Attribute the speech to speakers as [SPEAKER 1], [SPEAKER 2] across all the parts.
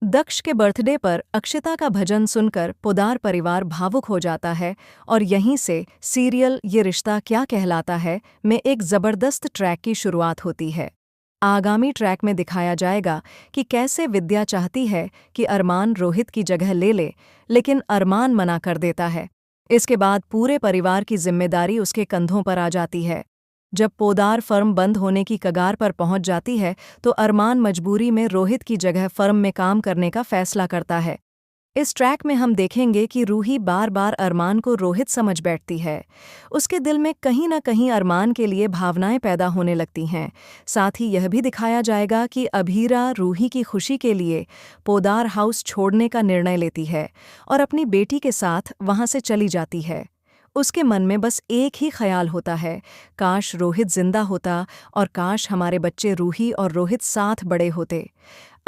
[SPEAKER 1] दक्ष के बर्थडे पर अक्षिता का भजन सुनकर पोदार परिवार भावुक हो जाता है और यहीं से सीरियल ये रिश्ता क्या कहलाता है में एक ज़बरदस्त ट्रैक की शुरुआत होती है। आगामी ट्रैक में दिखाया जाएगा कि कैसे विद्या चाहती है कि अरमान रोहित की जगह ले ले, लेकिन अरमान मना कर देता है। इसके बाद पूरे परिवार की जिम्मेदारी उसके कंधों पर आ जाती है। जब पोदार फर्म बंद होने की कगार पर पहुंच जाती है तो अरमान मजबूरी में रोहित की जगह फर्म में काम करने का फैसला करता है। इस ट्रैक में हम देखेंगे कि रूही बार बार अरमान को रोहित समझ बैठती है। उसके दिल में कहीं न कहीं अरमान के लिए भावनाएं पैदा होने लगती हैं। साथ ही यह भी दिखाया जाएगा कि अभीरा रूही की खुशी के लिए पोदार हाउस छोड़ने का निर्णय लेती है और अपनी बेटी के साथ वहां से चली जाती है। उसके मन में बस एक ही ख्याल होता है, काश रोहित जिंदा होता और काश हमारे बच्चे रूही और रोहित साथ बड़े होते।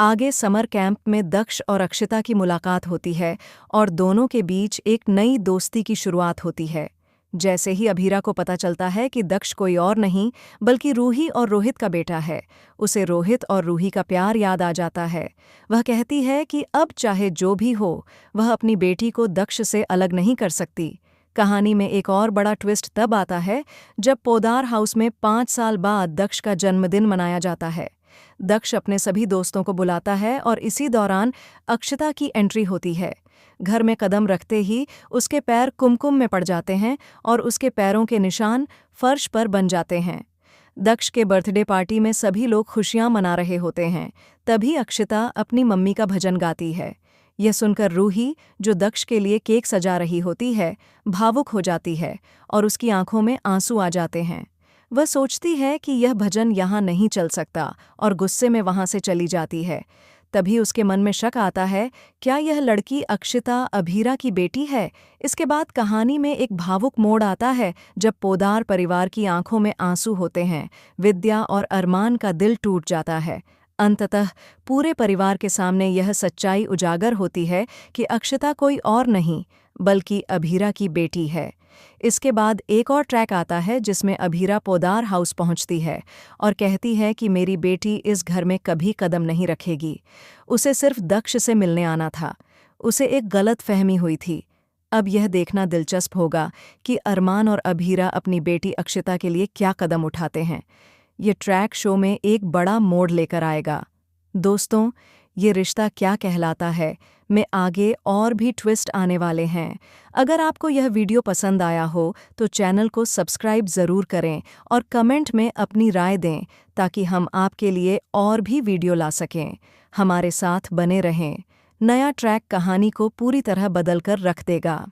[SPEAKER 1] आगे समर कैंप में दक्ष और अक्षिता की मुलाकात होती है और दोनों के बीच एक नई दोस्ती की शुरुआत होती है। जैसे ही अभीरा को पता चलता है कि दक्ष कोई और नहीं बल्कि रूही और रोहित का बेटा है, उसे रोहित और रूही का प्यार याद आ जाता है। वह कहती है कि अब चाहे जो भी हो, वह अपनी बेटी को दक्ष से अलग नहीं कर सकती। कहानी में एक और बड़ा ट्विस्ट तब आता है जब पोदार हाउस में 5 साल बाद दक्ष का जन्मदिन मनाया जाता है। दक्ष अपने सभी दोस्तों को बुलाता है और इसी दौरान अक्षिता की एंट्री होती है। घर में कदम रखते ही उसके पैर कुमकुम में पड़ जाते हैं और उसके पैरों के निशान फर्श पर बन जाते हैं। दक्ष के बर्थडे पार्टी में सभी लोग खुशियां मना रहे होते हैं। तभी अक्षिता अपनी मम्मी का भजन गाती है। यह सुनकर रूही, जो दक्ष के लिए केक सजा रही होती है, भावुक हो जाती है और उसकी आंखों में आंसू आ जाते हैं। वह सोचती है कि यह भजन यहाँ नहीं चल सकता और गुस्से में वहाँ से चली जाती है। तभी उसके मन में शक आता है, क्या यह लड़की अक्षिता अभीरा की बेटी है? इसके बाद कहानी में एक भावुक मोड़ आता है जब पोदार परिवार की आंखों में आंसू होते हैं। विद्या और अरमान का दिल टूट जाता है। अंततः पूरे परिवार के सामने यह सच्चाई उजागर होती है कि अक्षिता कोई और नहीं बल्कि अभीरा की बेटी है। इसके बाद एक और ट्रैक आता है जिसमें अभीरा पोदार हाउस पहुंचती है और कहती है कि मेरी बेटी इस घर में कभी कदम नहीं रखेगी। उसे सिर्फ दक्ष से मिलने आना था। उसे एक गलत फहमी हुई थी। अब यह देखना दिलचस्प होगा कि अरमान और अभीरा अपनी बेटी अक्षिता के लिए क्या कदम उठाते हैं। ये ट्रैक शो में एक बड़ा मोड़ लेकर आएगा। दोस्तों, ये रिश्ता क्या कहलाता है में आगे और भी ट्विस्ट आने वाले हैं। अगर आपको यह वीडियो पसंद आया हो तो चैनल को सब्सक्राइब ज़रूर करें और कमेंट में अपनी राय दें ताकि हम आपके लिए और भी वीडियो ला सकें। हमारे साथ बने रहें। नया ट्रैक कहानी को पूरी तरह बदल कर रख देगा।